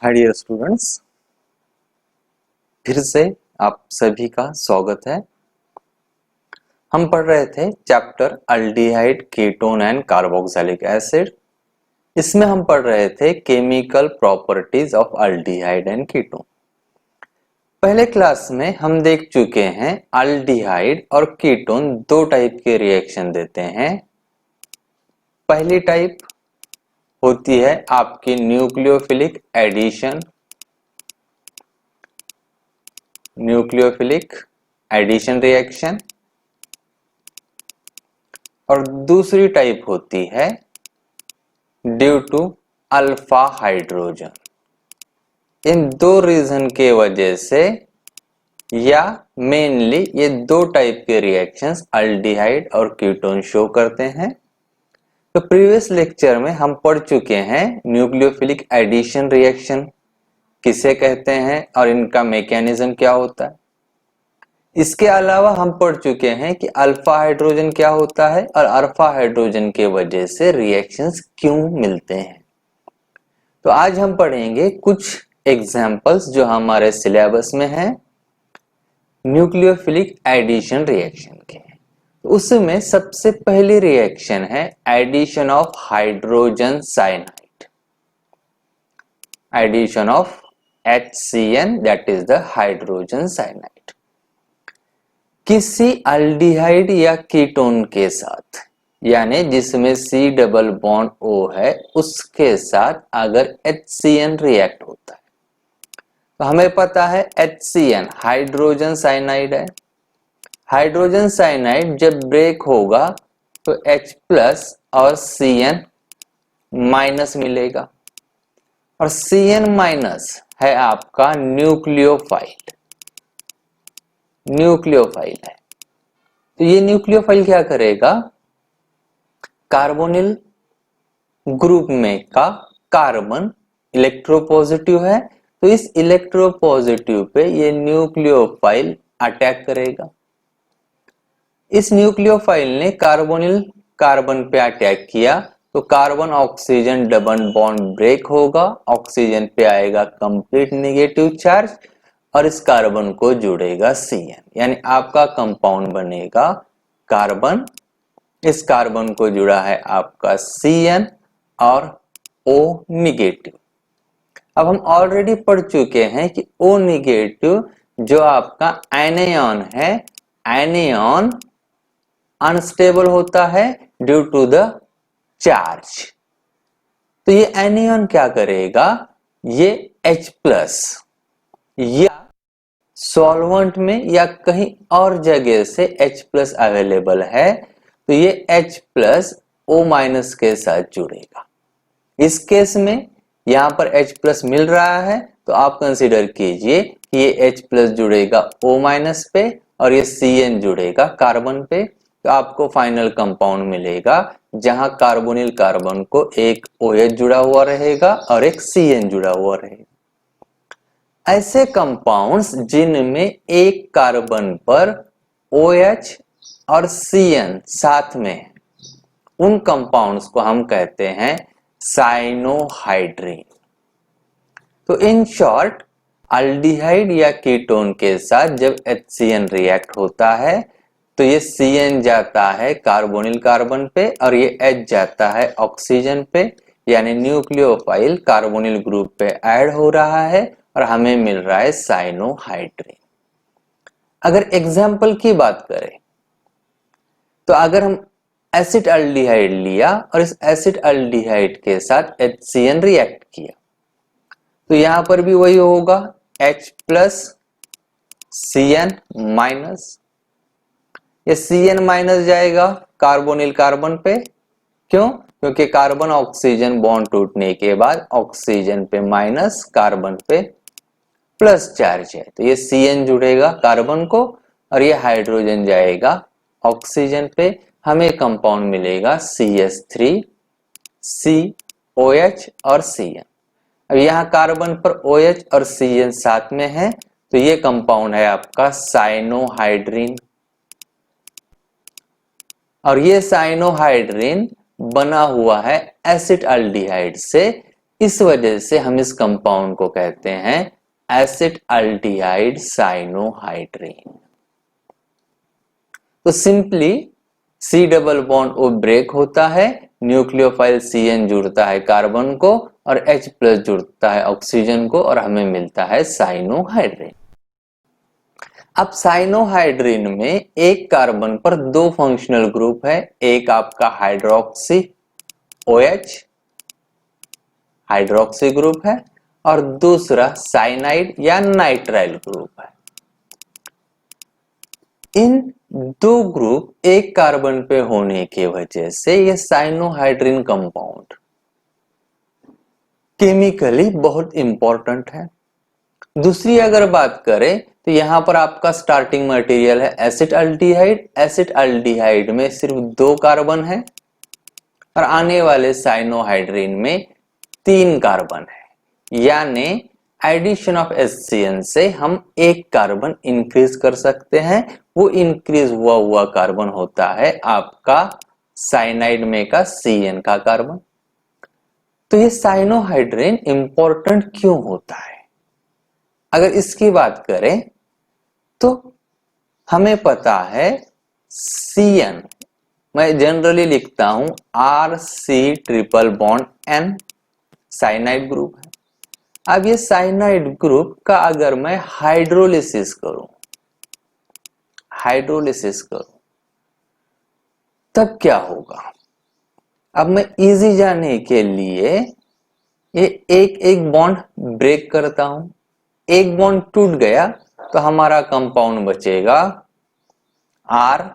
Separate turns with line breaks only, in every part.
Hi dear students, फिर से आप सभी का स्वागत है। हम पढ़ रहे थे chapter aldehyde, ketone and carboxylic acid. इसमें हम पढ़ रहे थे chemical properties of aldehyde and ketone. पहले क्लास में हम देख चुके हैं अल्डिहाइड और कीटोन दो टाइप के रिएक्शन देते हैं। पहली टाइप होती है आपकी न्यूक्लियोफिलिक एडिशन रिएक्शन, और दूसरी टाइप होती है ड्यू टू अल्फा हाइड्रोजन। इन दो रीजन के वजह से या मेनली ये दो टाइप के रिएक्शंस अल्डिहाइड और कीटोन शो करते हैं। तो प्रीवियस लेक्चर में हम पढ़ चुके हैं न्यूक्लियोफिलिक एडिशन रिएक्शन किसे कहते हैं और इनका मैकेनिज्म क्या होता है। इसके अलावा हम पढ़ चुके हैं कि अल्फा हाइड्रोजन क्या होता है और अल्फा हाइड्रोजन के वजह से रिएक्शंस क्यों मिलते हैं। तो आज हम पढ़ेंगे कुछ एग्जाम्पल्स जो हमारे सिलेबस में है न्यूक्लियोफिलिक एडिशन रिएक्शन के। उसमें सबसे पहली रिएक्शन है addition of hydrogen cyanide, addition of HCN, that is the hydrogen cyanide. किसी अल्डिहाइड या कीटोन के साथ, यानी जिसमें C डबल बॉन्ड O है, उसके साथ अगर HCN रिएक्ट होता है तो हमें पता है HCN हाइड्रोजन साइनाइड है। हाइड्रोजन साइनाइड जब ब्रेक होगा तो H प्लस और Cn माइनस मिलेगा, और Cn माइनस है आपका न्यूक्लियोफाइल है। तो ये न्यूक्लियोफाइल क्या करेगा, कार्बोनिल ग्रुप में का कार्बन इलेक्ट्रोपॉजिटिव है, तो इस इलेक्ट्रोपॉजिटिव पे ये न्यूक्लियोफाइल अटैक करेगा। इस न्यूक्लियोफाइल ने कार्बोनिल कार्बन पे अटैक किया तो carbon oxygen double bond break होगा, ऑक्सीजन पे आएगा कंप्लीट नेगेटिव चार्ज और इस कार्बन को जुड़ेगा Cn, यानी आपका कंपाउंड बनेगा कार्बन। इस कार्बन को जुड़ा है आपका Cn और O निगेटिव। अब हम ऑलरेडी पढ़ चुके हैं कि O निगेटिव जो आपका एनायन है, एनायन अनस्टेबल होता है ड्यू टू द चार्ज। तो ये एनायन क्या करेगा, ये H प्लस या सॉल्वेंट में या कहीं और जगह से H प्लस अवेलेबल है तो ये H प्लस O माइनस के साथ जुड़ेगा। इस केस में यहां पर H प्लस मिल रहा है तो आप कंसीडर कीजिए कि ये H प्लस जुड़ेगा O माइनस पे और ये Cn जुड़ेगा कार्बन पे, तो आपको फाइनल कंपाउंड मिलेगा जहां कार्बोनिल कार्बन को एक OH जुड़ा हुआ रहेगा और एक Cn जुड़ा हुआ रहेगा। ऐसे कंपाउंड्स जिनमें एक कार्बन पर OH और Cn साथ में है, उन कंपाउंड्स को हम कहते हैं साइनोहाइड्रीन। तो इन शॉर्ट अल्डिहाइड या कीटोन के साथ जब HCN रिएक्ट होता है तो ये Cn जाता है कार्बोनिल कार्बन पे और ये H जाता है ऑक्सीजन पे, यानी न्यूक्लियोफाइल कार्बोनिल ग्रुप पे ऐड हो रहा है और हमें मिल रहा है साइनोहाइड्रीन। अगर एग्जाम्पल की बात करें तो अगर हम एसिड अल्डिहाइड लिया और इस एसिड अल्डिहाइड के साथ HCN रिएक्ट किया तो यहां पर भी वही होगा, H प्लस Cn माइनस। ये Cn माइनस जाएगा कार्बोनिल कार्बन पे, क्यों? क्योंकि कार्बन ऑक्सीजन बॉन्ड टूटने के बाद ऑक्सीजन पे माइनस, कार्बन पे प्लस चार्ज है, तो ये Cn जुड़ेगा कार्बन को और ये हाइड्रोजन जाएगा ऑक्सीजन पे, हमें कंपाउंड मिलेगा CH3 COH और Cn। अब यहाँ कार्बन पर OH और Cn साथ में है तो ये कंपाउंड है आपका साइनोहाइड्रीन, और ये साइनोहाइड्रीन बना हुआ है एसिड अल्डिहाइड से इस वजह से हम इस कंपाउंड को कहते हैं एसिटल्डिहाइड साइनोहाइड्रीन। तो simply C double bond O break होता है, न्यूक्लियोफाइल CN जुड़ता है कार्बन को और H प्लस जुड़ता है ऑक्सीजन को और हमें मिलता है साइनोहाइड्रीन। अब साइनोहाइड्रीन में एक कार्बन पर दो फंक्शनल ग्रुप है, एक आपका हाइड्रोक्सी OH हाइड्रोक्सी ग्रुप है और दूसरा साइनाइड या नाइट्राइल ग्रुप है। इन दो ग्रुप एक कार्बन पे होने की वजह से यह साइनोहाइड्रीन कंपाउंड केमिकली बहुत इंपॉर्टेंट है। दूसरी अगर बात करें तो यहां पर आपका स्टार्टिंग मटेरियल है एसिटल्डिहाइड। एसिटल्डिहाइड में सिर्फ दो कार्बन है और आने वाले साइनोहाइड्रीन में 3 कार्बन है, यानी एडिशन ऑफ HCN से हम एक कार्बन इंक्रीज कर सकते हैं। वो इंक्रीज हुआ कार्बन होता है आपका साइनाइड में का CN का कार्बन। तो ये साइनोहाइड्रीन इंपॉर्टेंट क्यों होता है? अगर इसकी बात करें तो हमें पता है CN मैं जनरली लिखता हूं RC triple bond N cyanide group है। अब ये साइनाइड ग्रुप का अगर मैं हाइड्रोलिसिस करूं तब क्या होगा? अब मैं इजी जाने के लिए ये एक एक बॉन्ड ब्रेक करता हूं। एक बॉन्ड टूट गया तो हमारा कंपाउंड बचेगा RC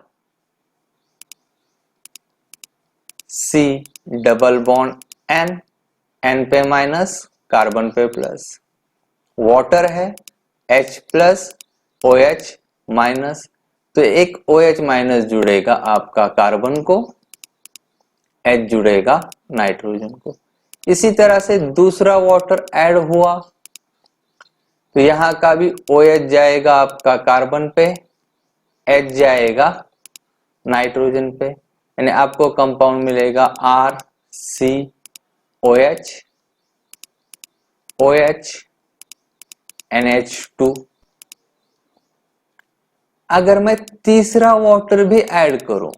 डबल बॉन्ड N पे माइनस कार्बन पे प्लस, वाटर है H प्लस OH माइनस, तो एक OH माइनस जुड़ेगा आपका कार्बन को, H जुड़ेगा नाइट्रोजन को। इसी तरह से दूसरा वाटर ऐड हुआ तो यहां का भी OH जाएगा आपका कार्बन पे, H जाएगा नाइट्रोजन पे, यानी आपको कंपाउंड मिलेगा RCOH OH NH2। अगर मैं तीसरा वाटर भी ऐड करूं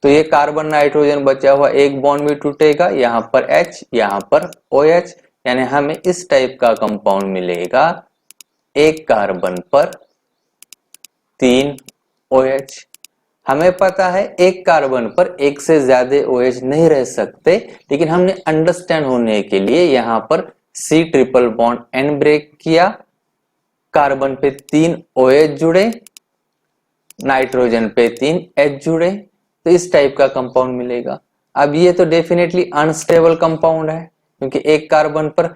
तो ये कार्बन नाइट्रोजन बचा हुआ एक बॉन्ड भी टूटेगा, यहां पर H यहां पर OH, यानी हमें इस टाइप का कंपाउंड मिलेगा। एक कार्बन पर 3 OH। हमें पता है एक कार्बन पर एक से ज्यादा OH नहीं रह सकते, लेकिन हमने अंडरस्टैंड होने के लिए यहां पर C triple bond N break किया, कार्बन पे 3 OH जुड़े, नाइट्रोजन पे 3 H जुड़े, तो इस टाइप का कंपाउंड मिलेगा। अब ये तो डेफिनेटली अनस्टेबल कंपाउंड है क्योंकि एक कार्बन पर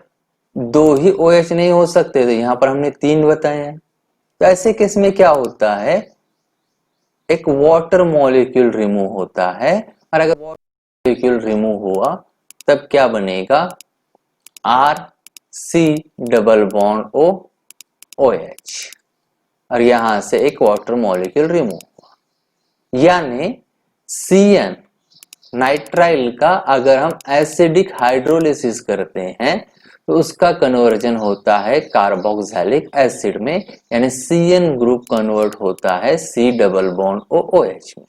2 ही OH नहीं हो सकते, तो यहां पर हमने 3 बताए हैं। तो ऐसे केस में क्या होता है, एक वाटर मॉलिक्यूल रिमूव होता है, और अगर वाटर मॉलिक्यूल रिमूव हुआ तब क्या बनेगा, RC डबल बॉन्ड OH, और यहां से एक वाटर मॉलिक्यूल रिमूव हुआ। यानी CN नाइट्राइल का अगर हम एसिडिक हाइड्रोलिसिस करते हैं तो उसका कन्वर्जन होता है कार्बोक्सिलिक एसिड में, यानी CN ग्रुप कन्वर्ट होता है C डबल बॉन्ड OH में।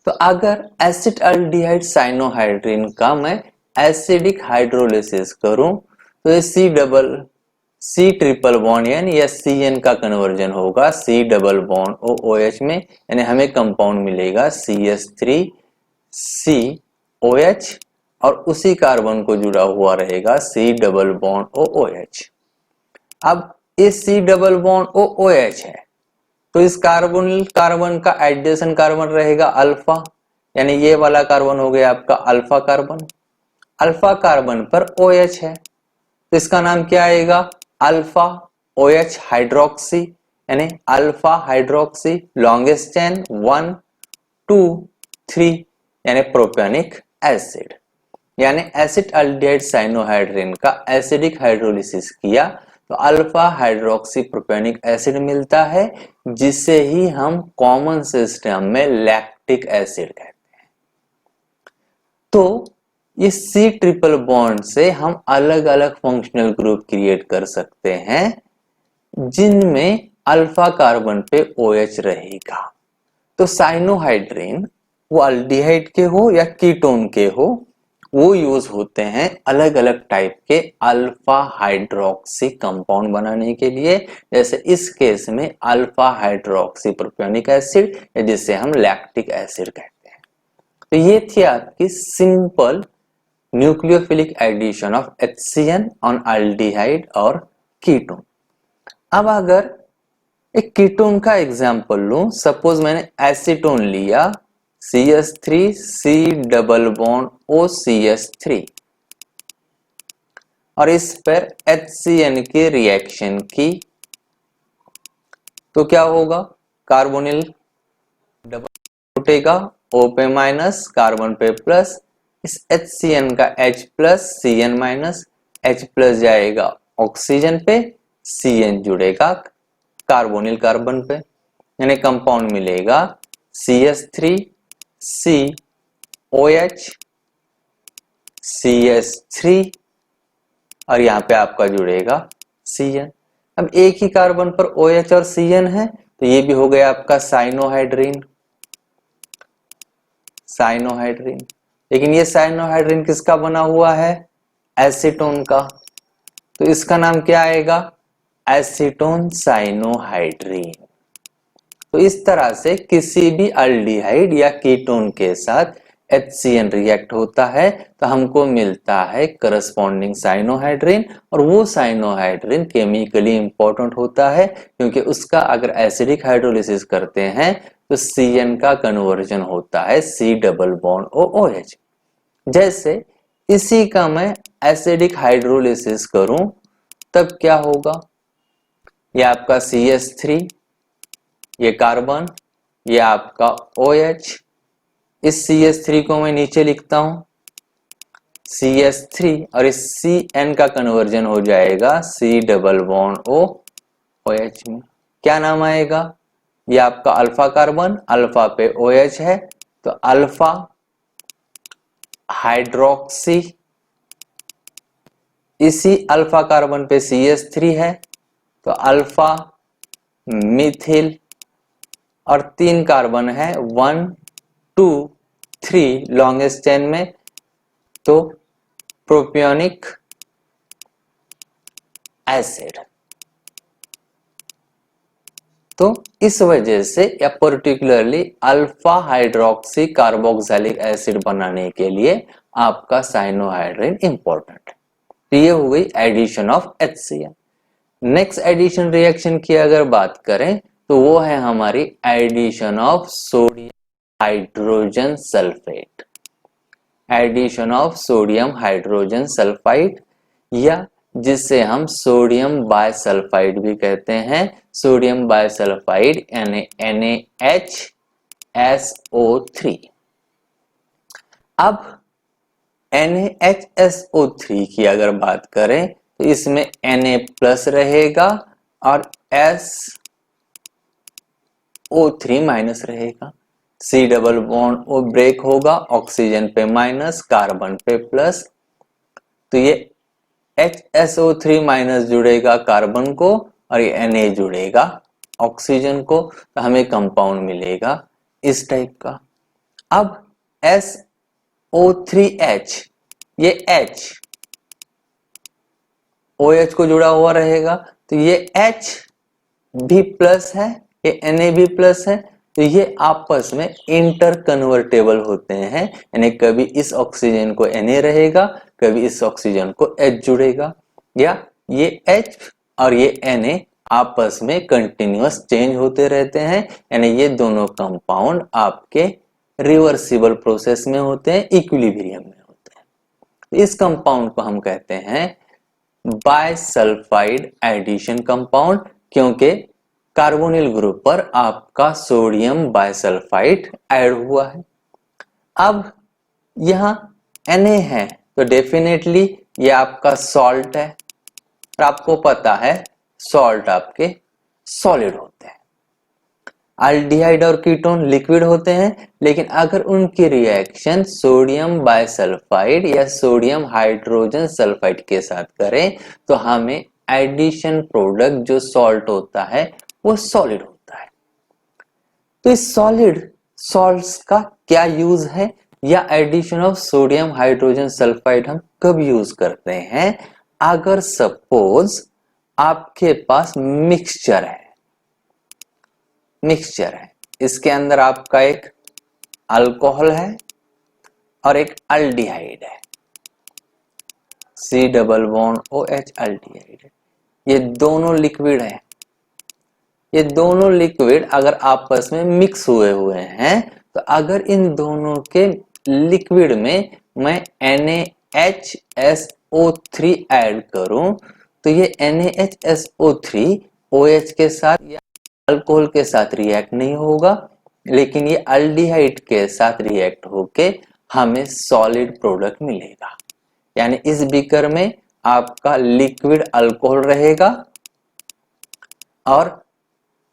तो अगर एसिटल्डिहाइड साइनोहाइड्रीन का मैं एसिडिक हाइड्रोलिसिस करूं तो ये C ट्रिपल बॉन्ड या CN का कन्वर्जन होगा C डबल बॉन्ड OH में, यानी हमें कंपाउंड मिलेगा CH3COH और उसी कार्बन को जुड़ा हुआ रहेगा C डबल बॉन्ड OH। अब इस C डबल बॉन्ड OH है तो इस कार्बन का एडिशन कार्बन रहेगा अल्फा, यानी ये वाला कार्बन हो गया आपका अल्फा कार्बन। अल्फा कार्बन पर OH है तो इसका नाम क्या आएगा, अल्फा OH हाइड्रोक्सी, यानी अल्फा हाइड्रोक्सी लॉन्गेस्ट चेन 1 2 3, यानी प्रोपेनिक एसिड। यानी एसिटल्डिहाइड साइनोहाइड्रीन का एसिडिक हाइड्रोलिसिस किया तो अल्फा हाइड्रोक्सी प्रोपेनिक एसिड मिलता है, जिसे ही हम कॉमन सिस्टम में लैक्टिक एसिड कहते हैं। तो ये C ट्रिपल बॉन्ड से हम अलग अलग फंक्शनल ग्रुप क्रिएट कर सकते हैं जिनमें अल्फा कार्बन पे OH रहेगा। तो साइनोहाइड्रिन वो अल्डिहाइड के हो या कीटोन के हो, वो यूज होते हैं अलग अलग टाइप के अल्फा हाइड्रोक्सी कंपाउंड बनाने के लिए। जैसे इस केस में अल्फा हाइड्रोक्सी प्रोपियोनिक एसिड या जिसे हम लैक्टिक एसिड कहते हैं। तो ये थी आपकी simple nucleophilic addition of HCN on aldehyde और कीटोन। अब अगर एक कीटोन का एग्जांपल लूं, सपोज मैंने एसीटोन लिया CH3 C double bond OCH3 और इस पर HCN की रिएक्शन की, तो क्या होगा, कार्बोनिल डबल उठेगा, O पे माइनस कार्बन पे प्लस, इस HCN का H plus CN minus, H plus जाएगा ऑक्सीजन पे, CN जुड़ेगा कार्बोनिल कार्बन पे, यानी कंपाउंड मिलेगा CH3 COH CH3 और यहाँ पे आपका जुड़ेगा CN। अब एक ही कार्बन पर OH और CN है तो ये भी हो गया आपका साइनोहाइड्रिन। साइनोहाइड्रिन, लेकिन ये साइनोहाइड्रिन किसका बना हुआ है, एसीटोन का, तो इसका नाम क्या आएगा, एसीटोन साइनोहाइड्रिन। तो इस तरह से किसी भी अल्डिहाइड या कीटोन के साथ HCN रिएक्ट होता है तो हमको मिलता है करस्पॉन्डिंग साइनोहाइड्रिन, और वो साइनोहाइड्रिन केमिकली इंपॉर्टेंट होता है क्योंकि उसका अगर एसिडिक हाइड्रोलिसिस करते हैं तो CN का कन्वर्जन होता है C डबल बॉन्ड OH। जैसे इसी का मैं एसिडिक हाइड्रोलिसिस करूं तब क्या होगा, ये आपका CH3, ये कार्बन, ये आपका OH, इस CH3 को मैं नीचे लिखता हूं CH3 और इस CN का कन्वर्जन हो जाएगा C डबल बॉन्ड OH में। क्या नाम आएगा, ये आपका अल्फा कार्बन, अल्फा पे OH है तो अल्फा हाइड्रोक्सी, इसी अल्फा कार्बन पे CH3 है तो अल्फा मिथिल, और 3 कार्बन है 1 2 3 लॉन्गेस्ट चेन में, तो प्रोपियोनिक एसिड। तो इस वजह से या particularly alpha hydroxy carboxylic acid बनाने के लिए आपका साइनोहाइड्रिन इंपॉर्टेंट है। तो ये हो गई addition of HCN। Next addition reaction की अगर बात करें तो वो है हमारी addition of sodium hydrogen sulphate. Addition of sodium hydrogen sulphide या जिसे हम सोडियम बायसल्फाइड भी कहते हैं, सोडियम बायसल्फाइड NaHSO3। अब NaHSO3 की अगर बात करें तो इसमें Na प्लस रहेगा और SO3 माइनस रहेगा, C double bond O break होगा, ऑक्सीजन पे माइनस कार्बन पे प्लस, तो ये HSO3 माइनस जुड़ेगा कार्बन को और ये Na जुड़ेगा ऑक्सीजन को, तो हमें कंपाउंड मिलेगा इस टाइप का। अब SO3H, ये H OH को जुड़ा हुआ रहेगा तो ये H भी प्लस है, ये Na भी प्लस है, तो ये आपस में इंटर कन्वर्टेबल होते हैं, यानी कभी इस ऑक्सीजन को Na रहेगा, कभी इस ऑक्सीजन को H जुड़ेगा, या ये H और ये Na आपस में कंटिन्यूअस चेंज होते रहते हैं, यानी ये दोनों कंपाउंड आपके रिवर्सिबल प्रोसेस में होते हैं, इक्विलिब्रियम में होते हैं। तो इस कंपाउंड को हम कहते हैं बायसल्फाइड एडिशन कंपाउंड, क्योंकि कार्बोनिल ग्रुप पर आपका सोडियम बायसल्फाइड ऐड हुआ है। अब यहां Na है तो डेफिनेटली ये आपका सॉल्ट है, और आपको पता है सॉल्ट आपके सॉलिड होते हैं। अल्डिहाइड और कीटोन लिक्विड होते हैं, लेकिन अगर उनकी रिएक्शन सोडियम बाइसल्फाइड या सोडियम हाइड्रोजन सल्फाइड के साथ करें तो हमें एडिशन प्रोडक्ट जो सॉल्ट होता है वो सॉलिड होता है। तो इस सॉलिड सॉल्ट्स का क्या यूज है, या addition of sodium hydrogen sulphide हम कब यूज करते हैं? अगर सपोज आपके पास मिक्सचर है, इसके अंदर आपका एक अल्कोहल है और एक अल्डिहाइड है, C double bond OH aldehyde है। ये दोनों लिक्विड है। ये दोनों लिक्विड अगर आपस में मिक्स हुए हैं तो अगर इन दोनों के लिक्विड में मैं NaHSO3 ऐड करूं तो ये NaHSO3 OH के साथ या अल्कोहल के साथ रिएक्ट नहीं होगा, लेकिन ये अल्डिहाइड के साथ रिएक्ट होके हमें सॉलिड प्रोडक्ट मिलेगा। यानी इस बीकर में आपका लिक्विड अल्कोहल रहेगा और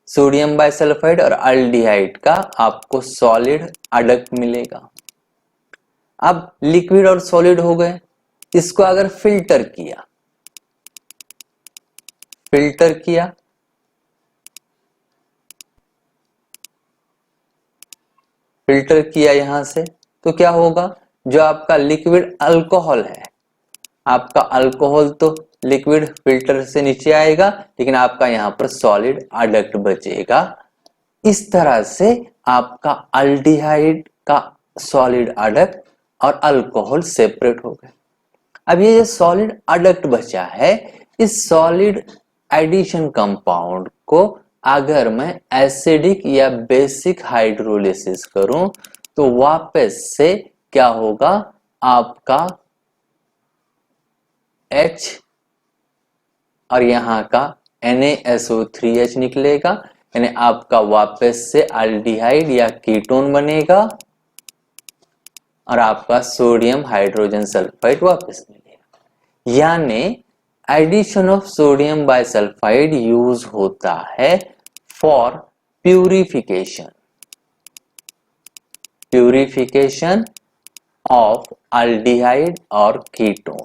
सोडियम बाइसल्फाइड और अल्डिहाइड का आपको सॉलिड अडक्ट मिलेगा। अब लिक्विड और सॉलिड हो गए, इसको अगर फिल्टर किया यहां से तो क्या होगा? जो आपका लिक्विड अल्कोहल है, आपका अल्कोहल तो लिक्विड फिल्टर से नीचे आएगा, लेकिन आपका यहां पर सॉलिड अडक्ट बचेगा। इस तरह से आपका अल्डिहाइड का सॉलिड अडक्ट और अल्कोहल सेपरेट हो गए। अब ये जो सॉलिड अडक्ट बचा है, इस सॉलिड एडिशन कंपाउंड को अगर मैं एसिडिक या बेसिक हाइड्रोलिसिस करूं तो वापस से क्या होगा? आपका H और यहाँ का NaSO3H निकलेगा, यानी आपका वापस से अल्डिहाइड या कीटोन बनेगा और आपका सोडियम हाइड्रोजन सल्फाइड वापस मिलेगा। यानी addition of sodium bisulphide use होता है फॉर प्यूरिफिकेशन ऑफ अल्डिहाइड और कीटोन।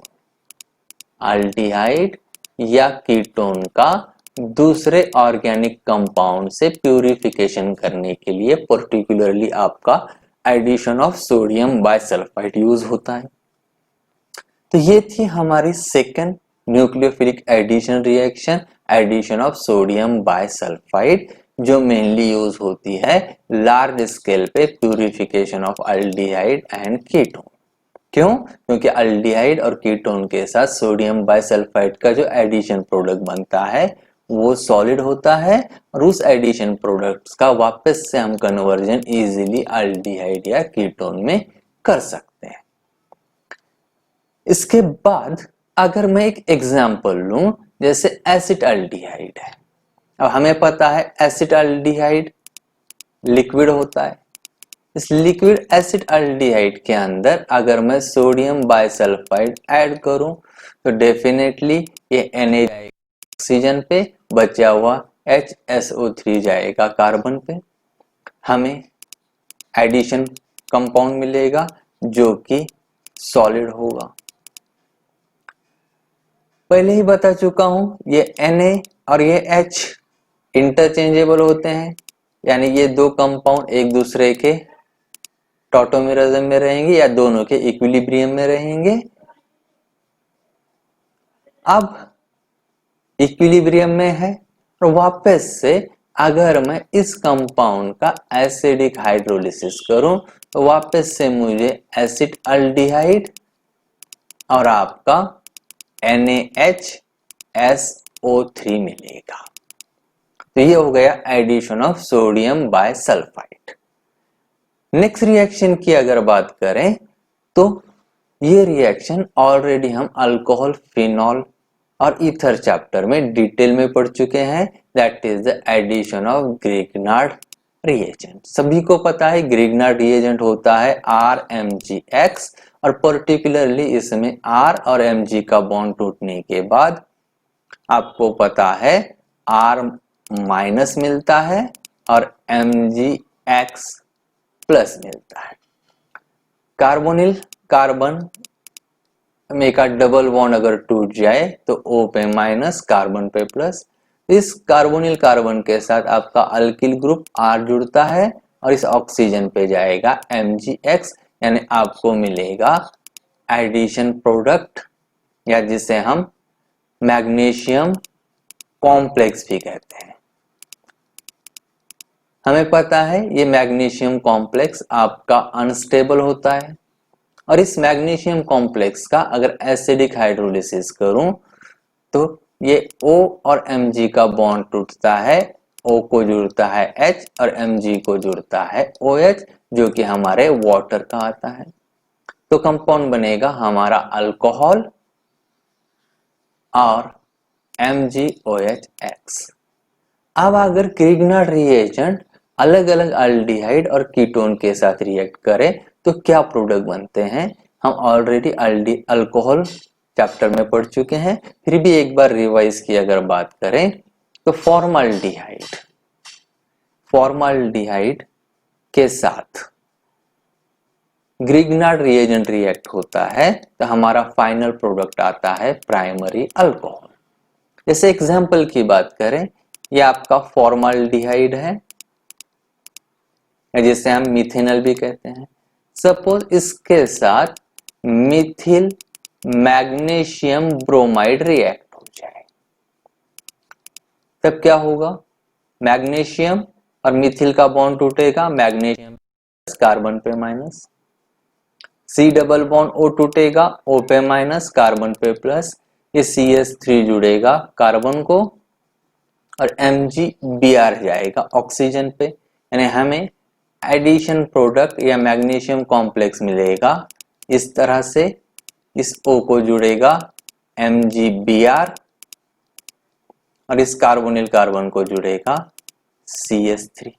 अल्डिहाइड या कीटोन का दूसरे ऑर्गेनिक कंपाउंड से प्यूरिफिकेशन करने के लिए पर्टिकुलरली आपका addition of sodium bisulphide use होता है। तो ये थी हमारी second nucleophilic addition reaction, addition of sodium bisulphide, जो मेनली यूज होती है लार्ज स्केल पे purification of aldehyde and ketone. क्यों? क्योंकि अल्डिहाइड और कीटोन के साथ सोडियम बाइसल्फाइड का जो एडिशन प्रोडक्ट बनता है वो सॉलिड होता है और उस एडिशन प्रोडक्ट्स का वापस से हम कन्वर्जन इजीली अल्डिहाइड या कीटोन में कर सकते हैं। इसके बाद अगर मैं एक एग्जांपल लूं, जैसे एसिड अल्डिहाइड है। अब हमें पता है एसिड अल्डिहाइड लिक्विड होता है। इस लिक्विड एसिड अल्डिहाइड के अंदर अगर मैं सोडियम बाइसल्फाइड ऐड करूं तो डेफिनेटली ये Na ऑक्सीजन पे, बचा हुआ HSO3 जाएगा कार्बन पे, हमें एडिशन कंपाउंड मिलेगा जो कि सॉलिड होगा। पहले ही बता चुका हूं ये Na और ये H इंटरचेंजेबल होते हैं, यानी ये दो कंपाउंड एक दूसरे के टॉटोमेरिज्म में रहेंगे या दोनों के इक्विलिब्रियम में रहेंगे। अब इक्विलिब्रियम में है और वापस से अगर मैं इस कंपाउंड का एसिडिक हाइड्रोलिसिस करूं तो वापस से मुझे एसिड अल्डिहाइड और आपका NaHSO3 मिलेगा। तो ये हो गया addition of sodium bisulphide. Next reaction की अगर बात करें तो ये रिएक्शन ऑलरेडी हम अल्कोहल, फिनॉल और ईथर चैप्टर में डिटेल में पढ़ चुके हैं, that is the addition of Grignard reagent. सभी को पता है ग्रिग्नार्ड रिएजेंट होता है RMgX और पर्टिकुलरली इसमें R और Mg का बॉन्ड टूटने के बाद आपको पता है R- मिलता है और MgX प्लस मिलता है। कार्बोनिल कार्बन में का डबल बॉन्ड अगर टूट जाए तो O पे माइनस, कार्बन पे प्लस। इस कार्बोनिल कार्बन के साथ आपका अल्किल ग्रुप R जुड़ता है और इस ऑक्सीजन पे जाएगा MgX, यानी आपको मिलेगा एडिशन प्रोडक्ट, या जिसे हम मैग्नीशियम कॉम्प्लेक्स भी कहते हैं। हमें पता है ये मैग्नीशियम कॉम्प्लेक्स आपका अनस्टेबल होता है, और इस मैग्नीशियम कॉम्प्लेक्स का अगर एसिडिक हाइड्रोलिसिस करूं तो ये O और Mg का बॉन्ड टूटता है, O को जुड़ता है H और Mg को जुड़ता है OH, जो कि हमारे वाटर का आता है। तो कंपाउंड बनेगा हमारा अल्कोहल और MgOHX। अब अगर क्रिग्नार्ड रिएजेंट अलग अलग अल्डिहाइड और कीटोन के साथ रिएक्ट करे तो क्या प्रोडक्ट बनते हैं? हम ऑलरेडी अल्कोहल चैप्टर में पढ़ चुके हैं, फिर भी एक बार रिवाइज की अगर बात करें तो फॉर्मल्डिहाइड के साथ ग्रिग्नार्ड रिएजेंट रिएक्ट होता है तो हमारा फाइनल प्रोडक्ट आता है प्राइमरी अल्कोहल। जैसे एग्जांपल की बात करें, ये आपका फॉर्मल्डिहाइड है, जिसे हम मिथेनॉल भी कहते हैं। सपोज इसके साथ मिथिल मैग्नीशियम ब्रोमाइड रिएक्ट हो जाए, तब क्या होगा? मैग्नीशियम और मिथिल का बॉन्ड टूटेगा, मैग्नीशियम कार्बन पे minus, C double bond O टूटेगा, O पे माइनस, कार्बन पे प्लस, ये CH3 जुड़ेगा कार्बन को और MgBr जाएगा ऑक्सीजन पे, यानी हमें एडिशन प्रोडक्ट या मैग्नीशियम कॉम्प्लेक्स मिलेगा। इस तरह से इस O को जुड़ेगा MgBr और इस कार्बोनिल कार्बन को जुड़ेगा CH3।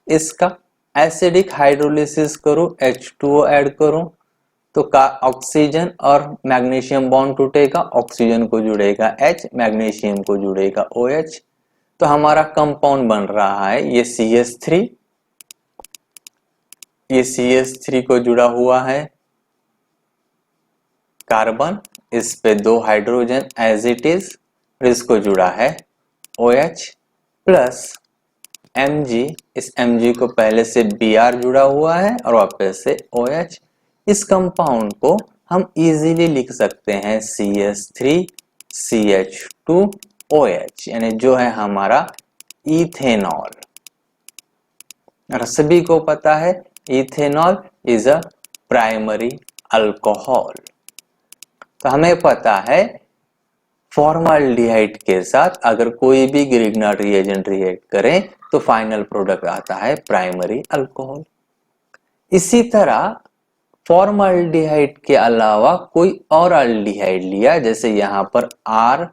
इसका एसिडिक हाइड्रोलिसिस करो, H2O ऐड करो तो ऑक्सीजन और मैग्नीशियम बॉन्ड टूटेगा, ऑक्सीजन को जुड़ेगा H, मैग्नीशियम को जुड़ेगा OH। तो हमारा कंपाउंड बन रहा है ये CH3, ये CH3 को जुड़ा हुआ है कार्बन, इस पे 2 हाइड्रोजन एज इट इज, इसको जुड़ा है OH प्लस Mg, इस Mg को पहले से Br जुड़ा हुआ है और वापस से OH। इस कंपाउंड को हम इजीली लिख सकते हैं CH3 CH2 OH, यानी जो है हमारा इथेनॉल। और सभी को पता है ethanol is a primary alcohol. तो हमें पता है फॉर्मल्डिहाइड के साथ अगर कोई भी ग्रिग्नार्ड रिएजेंट रिएक्ट करे तो फाइनल प्रोडक्ट आता है प्राइमरी अल्कोहल। इसी तरह फॉर्मल्डिहाइड के अलावा कोई और अल्डिहाइड लिया, जैसे यहाँ पर R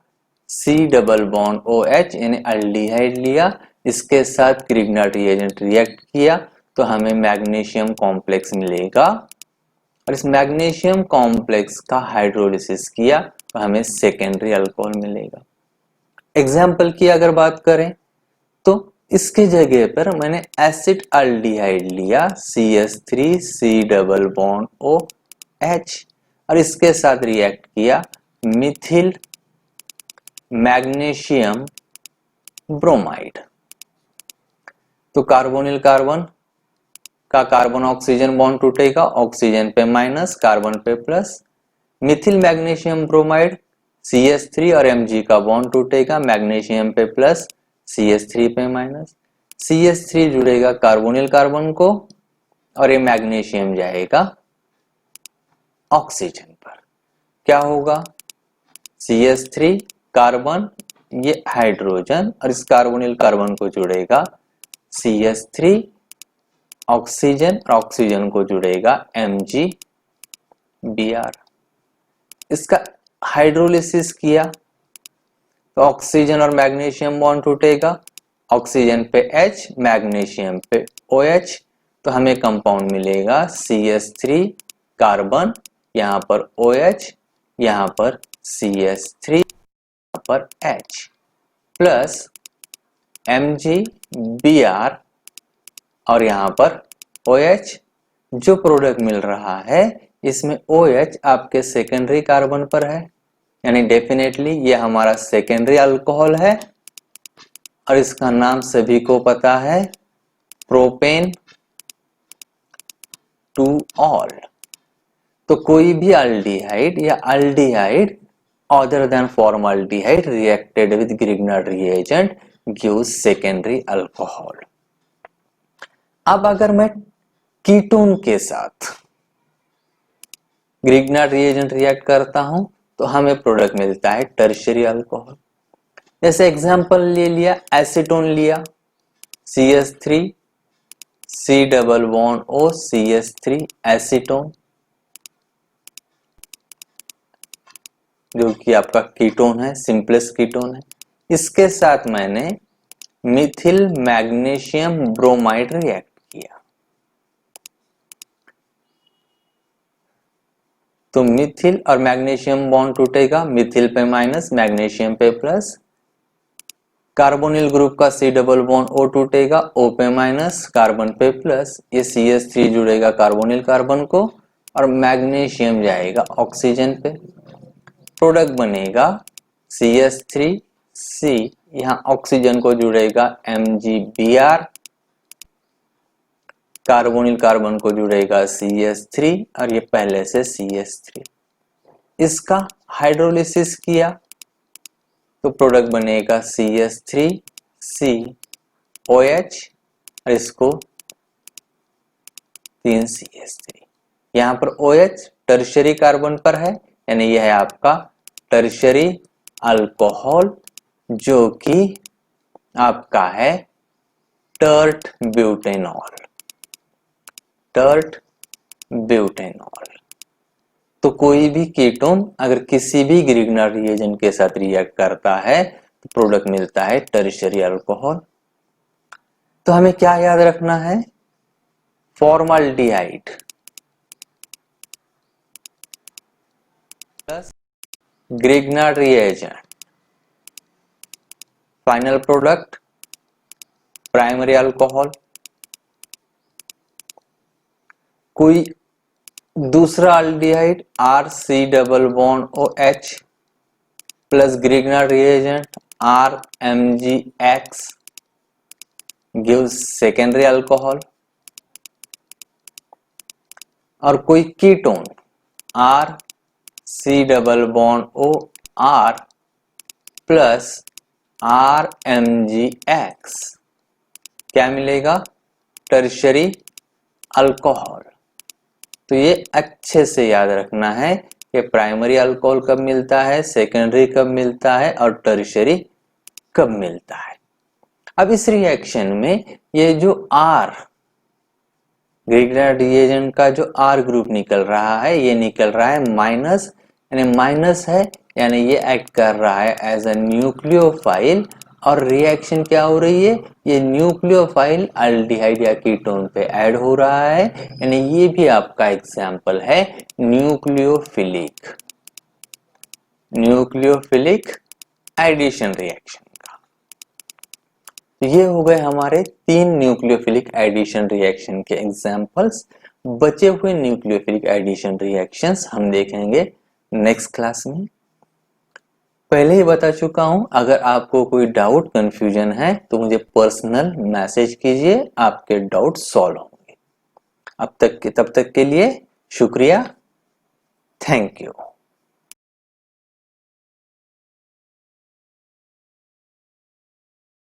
C double bond OH यानी अल्डिहाइड लिया, इसके साथ ग्रिग्नार्ड रिएजेंट रिएक्ट किया तो हमें मैग्नीशियम कॉम्प्लेक्स मिलेगा, और इस मैग्नीशियम कॉम्प्लेक्स का हाइड्रोलिसिस किया तो हमें सेकेंडरी अल्कोहल मिलेगा। एग्जाम्पल की अगर बात करें तो इसके जगह पर मैंने एसिड अल्डिहाइड लिया CH3 C double bond OH और इसके साथ रिएक्ट किया मिथिल मैग्नीशियम ब्रोमाइड। तो कार्बोनिल कार्बन का कार्बन ऑक्सीजन बॉन्ड टूटेगा, ऑक्सीजन पे माइनस, कार्बन पे plus, Mithil magnesium bromide CH3 और Mg का बॉन्ड टूटेगा, मैग्नीशियम पे प्लस, CH3 पे माइनस, CH3 जुड़ेगा कार्बोनिल कार्बन को और ये मैग्नीशियम जाएगा ऑक्सीजन पर। क्या होगा? CH3 कार्बन, ये हाइड्रोजन और इस कार्बोनिल कार्बन को जुड़ेगा CH3 ऑक्सीजन और ऑक्सीजन को जुड़ेगा MgBr। इसका हाइड्रोलिसिस किया तो ऑक्सीजन और मैग्नीशियम बॉन्ड टूटेगा, ऑक्सीजन पे H, मैग्नीशियम पे OH, तो हमें कंपाउंड मिलेगा CH3 कार्बन, यहाँ पर OH, यहाँ पर CH3, यहाँ पर H प्लस MgBr और यहाँ पर OH। जो प्रोडक्ट मिल रहा है इसमें OH आपके सेकेंडरी कार्बन पर है, यानी डेफिनेटली ये हमारा सेकेंडरी अल्कोहल है और इसका नाम सभी को पता है, प्रोपेन टू ऑल। तो कोई भी अल्डिहाइड या aldehyde other than formaldehyde reacted with Grignard reagent gives secondary alcohol। अब अगर मैं कीटोन के साथ Grignard reagent रिएक्ट करता हूं तो हमें प्रोडक्ट मिलता है टर्शियरी अल्कोहल। जैसे एग्जांपल ले लिया, एसीटोन लिया, CH3 C double bond O CH3 acetone, जो कि आपका कीटोन है, सिंपलेस्ट कीटोन है। इसके साथ मैंने मिथिल मैग्नीशियम ब्रोमाइड रिएक्ट किया, तो मिथिल और मैग्नीशियम बॉन्ड टूटेगा, मिथिल पे माइनस मैग्नीशियम पे प्लस, कार्बोनिल ग्रुप का C डबल बॉन्ड O टूटेगा, O पे माइनस कार्बन पे प्लस, ये CH3 जुड़ेगा कार्बोनिल कार्बन को और मैग्नीशियम जाएगा ऑक्सीजन पे, प्रोडक्ट बनेगा CH3C, यहाँ ऑक्सीजन को जुड़ेगा MgBr, कार्बोनिल कार्बन को जुड़ेगा CH3 और ये पहले से CH3। इसका हाइड्रोलिसिस किया तो प्रोडक्ट बनेगा CH3COH और इसको 3 CH3। यहाँ पर OH टर्शियरी कार्बन पर है, यानी यह है आपका टर्शियरी अल्कोहल, जो कि आपका है टर्ट ब्यूटेनॉल। Tert butanol. तो कोई भी कीटोन अगर किसी भी ग्रिग्नार्ड रिएजेंट के साथ रिएक्ट करता है तो प्रोडक्ट मिलता है टर्शियरी अल्कोहल। तो हमें क्या याद रखना है, formaldehyde plus Grignard reagent, final product primary alcohol. कोई दूसरा aldehyde RC double bond OH plus Grignard reagent RMgX gives secondary alcohol, और कोई ketone RC double bond OR plus RMgX क्या मिलेगा, टर्शियरी अल्कोहल। तो ये अच्छे से याद रखना है कि प्राइमरी अल्कोहल कब मिलता है, सेकेंडरी कब मिलता है और टर्शियरी कब मिलता है। अब इस रिएक्शन में ये जो R ग्रिग्नार्ड रिएजेंट का जो R ग्रुप निकल रहा है, ये निकल रहा है माइनस, यानी माइनस है, यानी ये एक्ट कर रहा है एज अ न्यूक्लियोफाइल और रिएक्शन क्या हो रही है, ये न्यूक्लियोफाइल अल्डिहाइड या कीटोन पे ऐड हो रहा है, यानी ये भी आपका एग्जांपल है न्यूक्लियोफिलिक एडिशन रिएक्शन का। तो ये हो गए हमारे 3 न्यूक्लियोफिलिक एडिशन रिएक्शन के एग्जांपल्स। बचे हुए न्यूक्लियोफिलिक एडिशन रिएक्शंस हम देखेंगे नेक्स्ट क्लास में। पहले ही बता चुका हूं, अगर आपको कोई डाउट कंफ्यूजन है तो मुझे पर्सनल मैसेज कीजिए, आपके डाउट सॉल्व होंगे। तब तक के लिए शुक्रिया, थैंक यू।